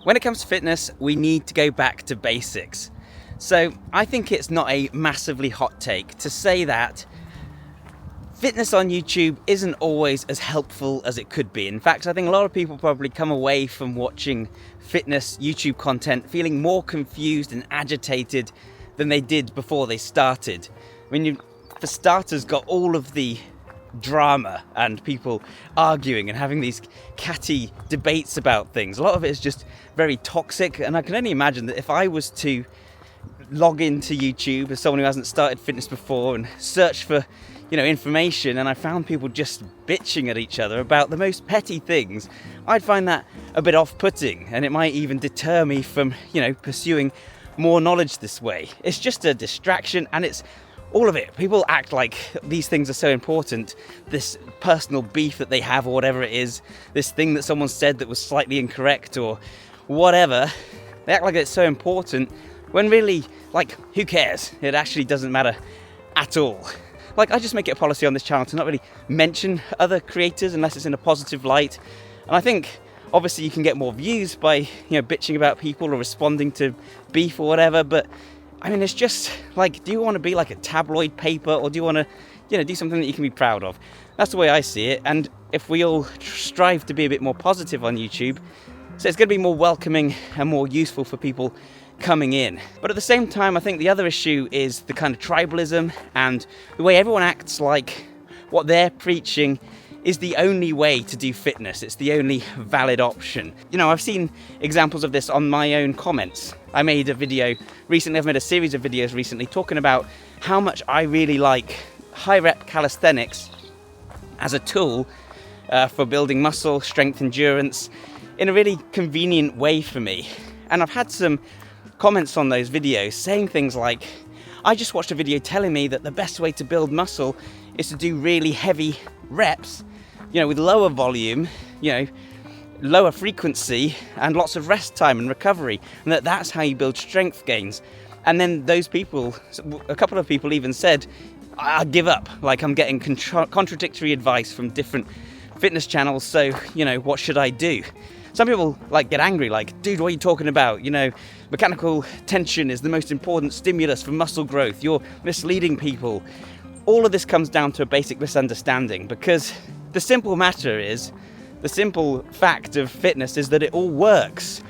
When it comes to fitness, we need to go back to basics. So I think it's not a massively hot take to say that fitness on YouTube isn't always as helpful as it could be. In fact, I think a lot of people probably come away from watching fitness YouTube content feeling more confused and agitated than they did before they started. I mean, you, for starters, got all of the drama and people arguing and having these catty debates about things. A lot of it is just very toxic, and I can only imagine that if I was to log into YouTube as someone who hasn't started fitness before and search for information, and I found people just bitching at each other about the most petty things, I'd find that a bit off-putting, and it might even deter me from pursuing more knowledge this way. It's just a distraction, and it's all of it. People act like these things are so important, this personal beef that they have or whatever it is, this thing that someone said that was slightly incorrect or whatever, they act like it's so important when really, who cares? It actually doesn't matter at all. I just make it a policy on this channel to not really mention other creators unless it's in a positive light. And I think obviously you can get more views by bitching about people or responding to beef or whatever, but I mean, it's just do you want to be like a tabloid paper, or do you want to do something that you can be proud of? That's the way I see it. And if we all strive to be a bit more positive on YouTube, so it's going to be more welcoming and more useful for people coming in. But at the same time, I think the other issue is the kind of tribalism and the way everyone acts like what they're preaching is the only way to do fitness. It's the only valid option. I've seen examples of this on my own comments. I made a video recently, I've made a series of videos recently talking about how much I really like high rep calisthenics as a tool for building muscle, strength, endurance in a really convenient way for me. And I've had some comments on those videos saying things like, I just watched a video telling me that the best way to build muscle is to do really heavy reps, with lower volume, lower frequency and lots of rest time and recovery, and that's how you build strength gains. And then those people, a couple of people even said, I give up, I'm getting contradictory advice from different fitness channels, so what should I do? Some people get angry, dude, what are you talking about? Mechanical tension is the most important stimulus for muscle growth. You're misleading people. All of this comes down to a basic misunderstanding, because the simple fact of fitness is that it all works.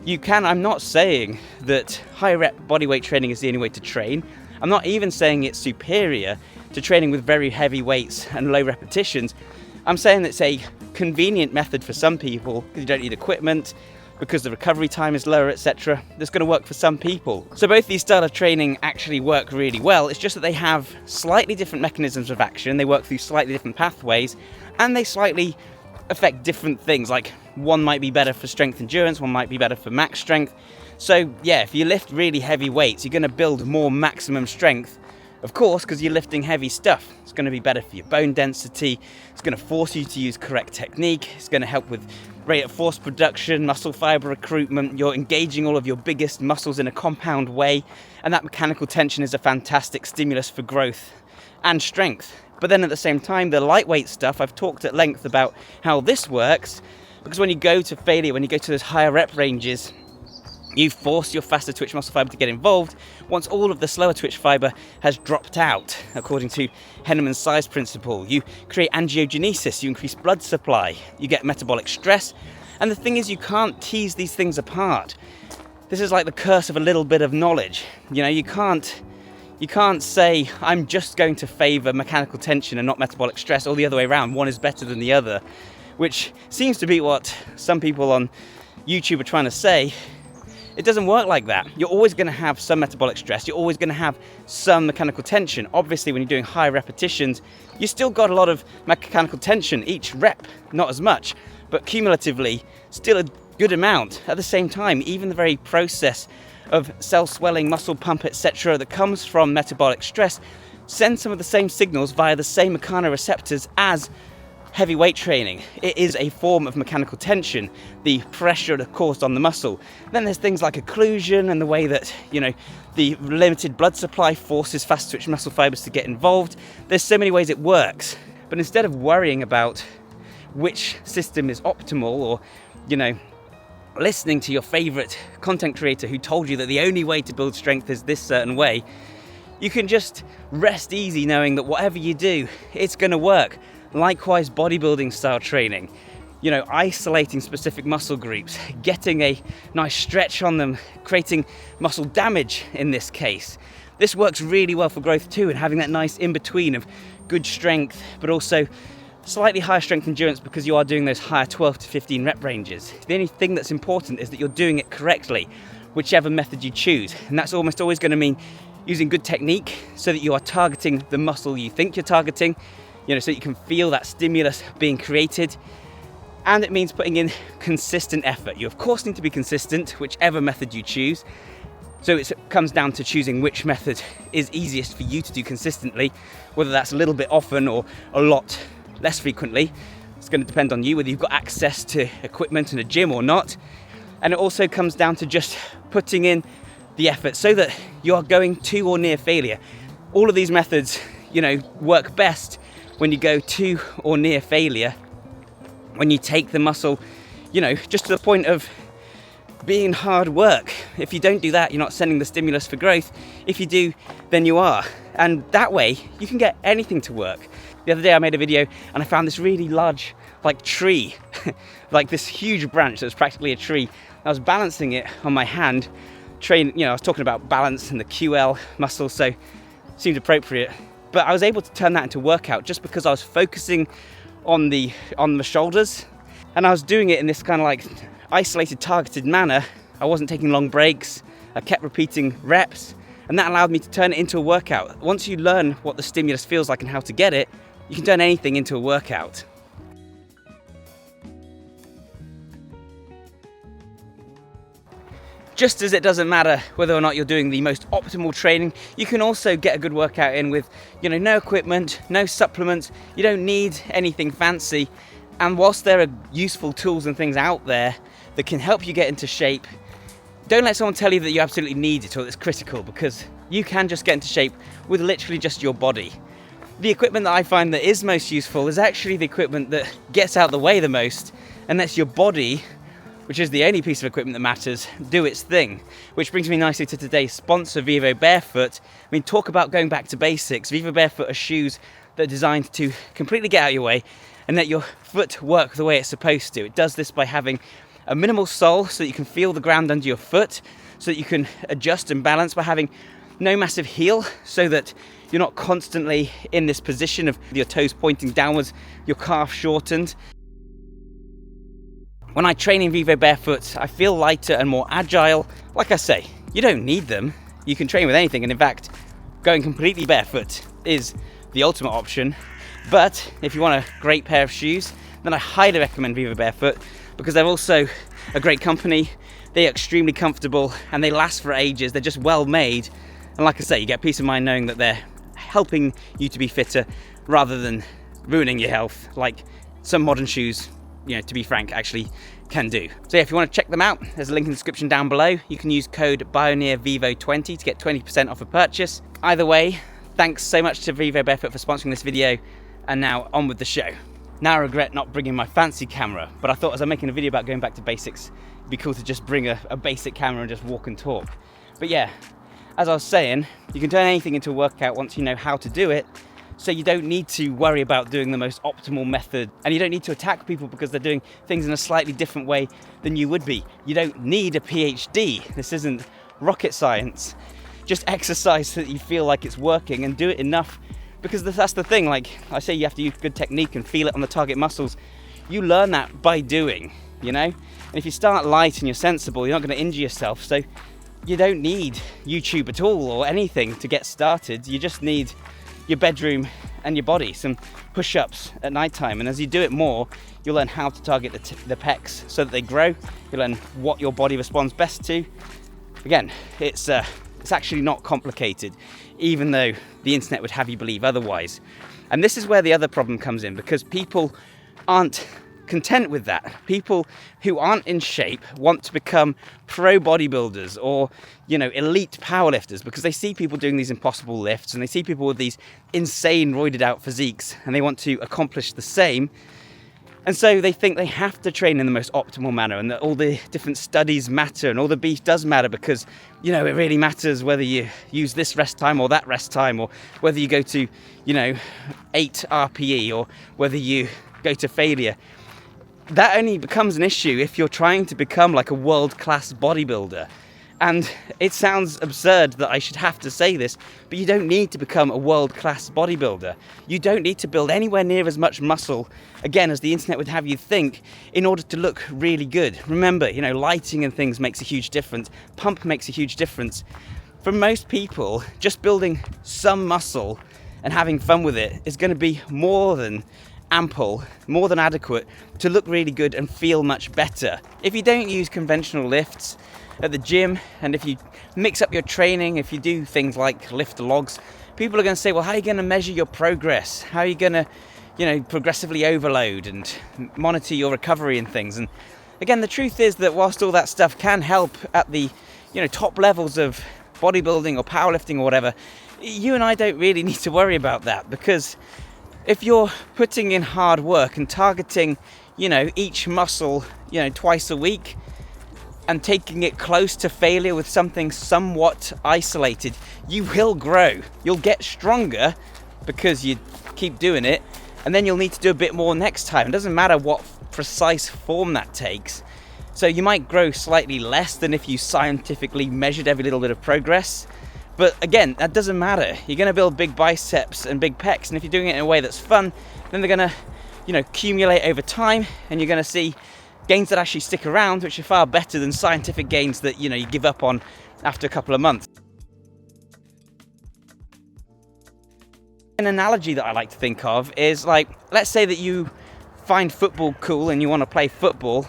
I'm not saying that high rep bodyweight training is the only way to train. I'm not even saying it's superior to training with very heavy weights and low repetitions. I'm saying it's a convenient method for some people because you don't need equipment, because the recovery time is lower, etc. That's going to work for some people. So both these style of training actually work really well. It's just that they have slightly different mechanisms of action. They work through slightly different pathways, and they slightly affect different things. One might be better for strength endurance, one might be better for max strength. So yeah, if you lift really heavy weights, you're going to build more maximum strength, of course, because you're lifting heavy stuff. It's going to be better for your bone density. It's going to force you to use correct technique. It's going to help with rate of force production, muscle fiber recruitment. You're engaging all of your biggest muscles in a compound way, and that mechanical tension is a fantastic stimulus for growth and strength. But then at the same time, the lightweight stuff, I've talked at length about how this works, because when you go to failure, when you go to those higher rep ranges, you force your faster twitch muscle fiber to get involved once all of the slower twitch fiber has dropped out, according to Henneman's size principle. You create angiogenesis, you increase blood supply, you get metabolic stress, and the thing is, you can't tease these things apart. This is like the curse of a little bit of knowledge. You can't say, I'm just going to favor mechanical tension and not metabolic stress, or the other way around, one is better than the other, which seems to be what some people on YouTube are trying to say. It doesn't work like that. You're always going to have some metabolic stress. You're always going to have some mechanical tension. Obviously, when you're doing high repetitions, you still got a lot of mechanical tension each rep, not as much, but cumulatively, still a good amount. At the same time, even the very process of cell swelling, muscle pump, etc., that comes from metabolic stress sends some of the same signals via the same mechanoreceptors as heavy weight training. It is a form of mechanical tension, the pressure caused on the muscle. Then there's things like occlusion and the way that, the limited blood supply forces fast twitch muscle fibers to get involved. There's so many ways it works. But instead of worrying about which system is optimal or, listening to your favorite content creator who told you that the only way to build strength is this certain way, you can just rest easy knowing that whatever you do, it's going to work. Likewise, bodybuilding style training, you know, isolating specific muscle groups, getting a nice stretch on them, creating muscle damage in this case. This works really well for growth too, and having that nice in-between of good strength, but also slightly higher strength endurance because you are doing those higher 12 to 15 rep ranges. The only thing that's important is that you're doing it correctly, whichever method you choose. And that's almost always going to mean using good technique so that you are targeting the muscle you think you're targeting, you know, so you can feel that stimulus being created. And it means putting in consistent effort. You of course need to be consistent, whichever method you choose. So it comes down to choosing which method is easiest for you to do consistently, whether that's a little bit often or a lot less frequently. It's going to depend on you, whether you've got access to equipment and a gym or not. And it also comes down to just putting in the effort so that you are going to or near failure. All of these methods, you know, work best when you go to or near failure, when you take the muscle, you know, just to the point of being hard work. If you don't do that, you're not sending the stimulus for growth. If you do, then you are. And that way, you can get anything to work. The other day I made a video and I found this really large, like, tree, like this huge branch that was practically a tree. I was balancing it on my hand, you know, I was talking about balance and the QL muscle, so it seemed appropriate. But I was able to turn that into workout just because I was focusing on the shoulders, and I was doing it in this kind of like isolated, targeted manner. I wasn't taking long breaks. I kept repeating reps, and that allowed me to turn it into a workout. Once you learn what the stimulus feels like and how to get it, you can turn anything into a workout. Just as it doesn't matter whether or not you're doing the most optimal training, you can also get a good workout in with, you know, no equipment, no supplements. You don't need anything fancy. And whilst there are useful tools and things out there that can help you get into shape, don't let someone tell you that you absolutely need it or that it's critical, because you can just get into shape with literally just your body. The equipment that I find that is most useful is actually the equipment that gets out the way the most, and that's your body, which is the only piece of equipment that matters, do its thing. Which brings me nicely to today's sponsor, Vivo Barefoot. I mean, talk about going back to basics. Vivo Barefoot are shoes that are designed to completely get out of your way and let your foot work the way it's supposed to. It does this by having a minimal sole so that you can feel the ground under your foot, so that you can adjust and balance, by having no massive heel so that you're not constantly in this position of your toes pointing downwards, your calf shortened. When I train in Vivo Barefoot, I feel lighter and more agile. Like I say, you don't need them. You can train with anything, and in fact, going completely barefoot is the ultimate option. But if you want a great pair of shoes, then I highly recommend Vivo Barefoot, because they're also a great company. They're extremely comfortable and they last for ages. They're just well made. And like I say, you get peace of mind knowing that they're helping you to be fitter rather than ruining your health, like some modern shoes, you know, to be frank, actually can do. So yeah, if you want to check them out, there's a link in the description down below. You can use code BioneerVivo20 to get 20% off a purchase. Either way, thanks so much to Vivo Barefoot for sponsoring this video, and now on with the show. Now I regret not bringing my fancy camera, but I thought as I'm making a video about going back to basics, it'd be cool to just bring a basic camera and just walk and talk. But yeah, as I was saying, you can turn anything into a workout once you know how to do it. So you don't need to worry about doing the most optimal method, and you don't need to attack people because they're doing things in a slightly different way than you would be. You don't need a PhD. This isn't rocket science. Just exercise so that you feel like it's working, and do it enough, because that's the thing. Like I say, you have to use good technique and feel it on the target muscles. You learn that by doing, you know? And if you start light and you're sensible, you're not going to injure yourself. So you don't need YouTube at all or anything to get started. You just need your bedroom and your body, some push-ups at nighttime, and as you do it more, you'll learn how to target the pecs so that they grow. You'll learn what your body responds best to. Again, it's actually not complicated, even though the internet would have you believe otherwise. And this is where the other problem comes in, because people aren't content with that. People who aren't in shape want to become pro bodybuilders or, you know, elite powerlifters, because they see people doing these impossible lifts and they see people with these insane roided out physiques, and they want to accomplish the same. And so they think they have to train in the most optimal manner, and that all the different studies matter, and all the beef does matter, because, you know, it really matters whether you use this rest time or that rest time, or whether you go to, you know, 8 RPE, or whether you go to failure. That only becomes an issue if you're trying to become like a world-class bodybuilder. And it sounds absurd that I should have to say this, but you don't need to become a world-class bodybuilder. You don't need to build anywhere near as much muscle, again, as the internet would have you think, in order to look really good. Remember, you know, lighting and things makes a huge difference. Pump makes a huge difference. For most people, just building some muscle and having fun with it is going to be more than ample, more than adequate to look really good and feel much better. If you don't use conventional lifts at the gym, and if you mix up your training, if you do things like lift logs, people are going to say, well, how are you going to measure your progress? How are you going to, you know, progressively overload and monitor your recovery and things? And again, the truth is that whilst all that stuff can help at the, you know, top levels of bodybuilding or powerlifting or whatever, you and I don't really need to worry about that, because if you're putting in hard work and targeting, you know, each muscle, you know, twice a week, and taking it close to failure with something somewhat isolated, you will grow. You'll get stronger because you keep doing it, and then you'll need to do a bit more next time. It doesn't matter what precise form that takes. So you might grow slightly less than if you scientifically measured every little bit of progress. But again, that doesn't matter. You're going to build big biceps and big pecs, and if you're doing it in a way that's fun, then they're going to, you know, accumulate over time, and you're going to see gains that actually stick around, which are far better than scientific gains that, you know, you give up on after a couple of months. An analogy that I like to think of is, like, let's say that you find football cool and you want to play football.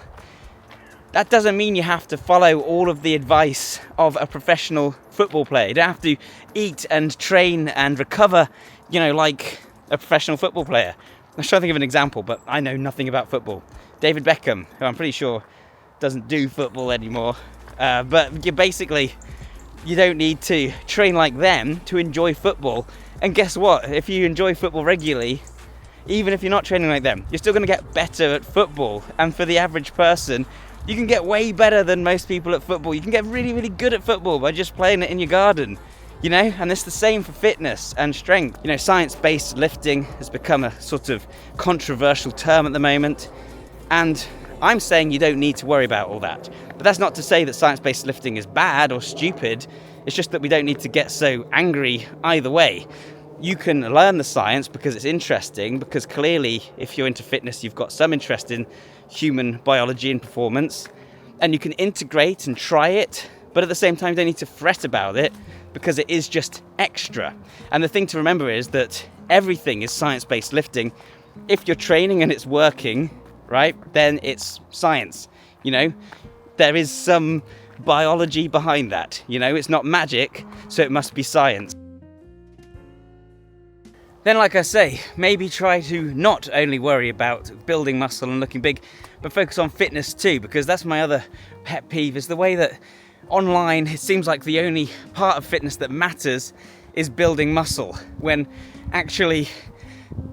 That doesn't mean you have to follow all of the advice of a professional football player. You don't have to eat and train and recover, you know, like a professional football player. I'm trying to think of an example, but I know nothing about football. David Beckham, who I'm pretty sure doesn't do football anymore. But you don't need to train like them to enjoy football. And guess what? If you enjoy football regularly, even if you're not training like them, you're still going to get better at football. And for the average person, you can get way better than most people at football. You can get really, really good at football by just playing it in your garden, you know? And it's the same for fitness and strength. You know, science-based lifting has become a sort of controversial term at the moment. And I'm saying you don't need to worry about all that. But that's not to say that science-based lifting is bad or stupid. It's just that we don't need to get so angry either way. You can learn the science because it's interesting, because clearly if you're into fitness, you've got some interest in human biology and performance, and you can integrate and try it, but at the same time you don't need to fret about it, because it is just extra. And the thing to remember is that everything is science-based lifting. If you're training and it's working, right, then it's science. You know, there is some biology behind that. You know, it's not magic, so it must be science. Then, like I say, maybe try to not only worry about building muscle and looking big, but focus on fitness too, because that's my other pet peeve, is the way that online it seems like the only part of fitness that matters is building muscle, when actually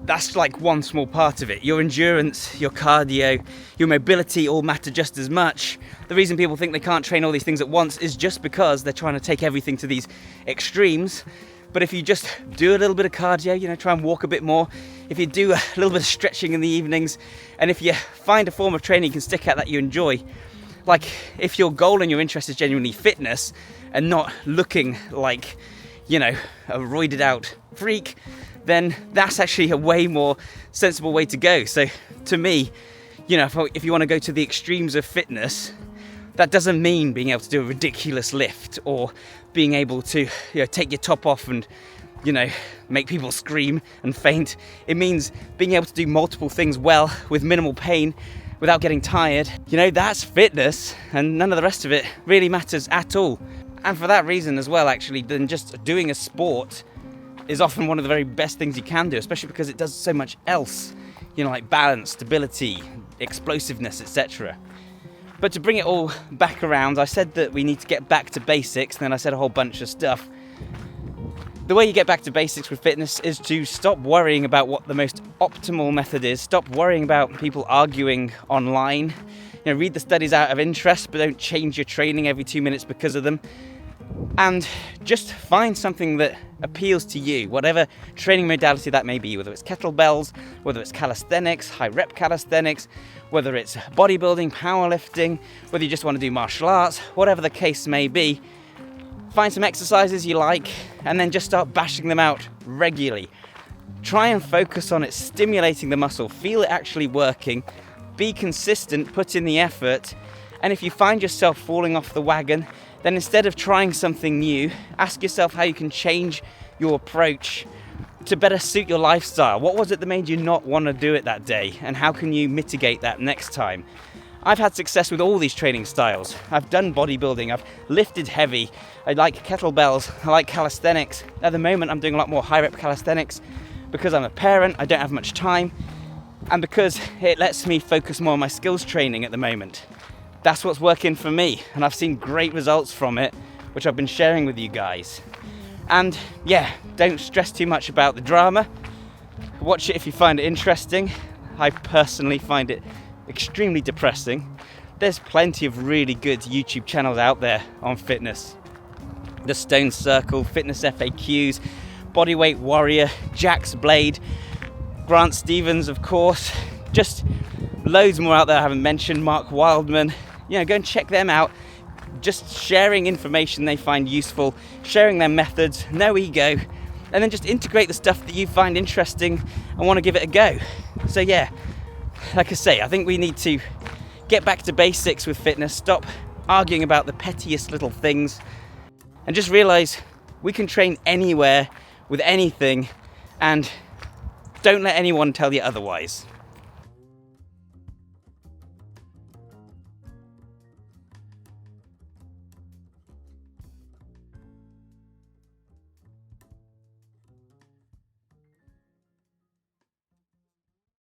that's like one small part of it. Your endurance, your cardio, your mobility all matter just as much. The reason people think they can't train all these things at once is just because they're trying to take everything to these extremes. But if you just do a little bit of cardio, you know, try and walk a bit more, if you do a little bit of stretching in the evenings, and if you find a form of training you can stick at that you enjoy, like if your goal and your interest is genuinely fitness and not looking like, you know, a roided out freak, then that's actually a way more sensible way to go. So to me, you know, if you want to go to the extremes of fitness, that doesn't mean being able to do a ridiculous lift or being able to, you know, take your top off and, you know, make people scream and faint. It means being able to do multiple things well with minimal pain without getting tired. You know, that's fitness, and none of the rest of it really matters at all. And for that reason as well, actually, then just doing a sport is often one of the very best things you can do, especially because it does so much else, you know, like balance, stability, explosiveness, etc. But to bring it all back around, I said that we need to get back to basics, and then I said a whole bunch of stuff. The way you get back to basics with fitness is to stop worrying about what the most optimal method is. Stop worrying about people arguing online. Read the studies out of interest, but don't change your training every 2 minutes because of them. And just find something that appeals to you, whatever training modality that may be, whether it's kettlebells, whether it's calisthenics, high rep calisthenics, whether it's bodybuilding, powerlifting, whether you just want to do martial arts, whatever the case may be. Find some exercises you like and then just start bashing them out regularly. Try and focus on it stimulating the muscle, feel it actually working, be consistent, put in the effort, and if you find yourself falling off the wagon, then instead of trying something new, ask yourself how you can change your approach to better suit your lifestyle. What was it that made you not want to do it that day, and how can you mitigate that next time? I've had success with all these training styles. I've done bodybuilding, I've lifted heavy, I like kettlebells, I like calisthenics. At the moment I'm doing a lot more high rep calisthenics because I'm a parent, I don't have much time, and because it lets me focus more on my skills training at the moment. That's what's working for me, and I've seen great results from it, which I've been sharing with you guys. And yeah, don't stress too much about the drama. Watch it if you find it interesting. I personally find it extremely depressing. There's plenty of really good YouTube channels out there on fitness. The Stone Circle, Fitness FAQs, Bodyweight Warrior, Jack's Blade, Grant Stevens, of course. Just loads more out there I haven't mentioned. Mark Wildman. Go and check them out. Just sharing information they find useful, sharing their methods, no ego, and then just integrate the stuff that you find interesting and want to give it a go. So yeah, like I say, I think we need to get back to basics with fitness, stop arguing about the pettiest little things, and just realize we can train anywhere with anything, and don't let anyone tell you otherwise.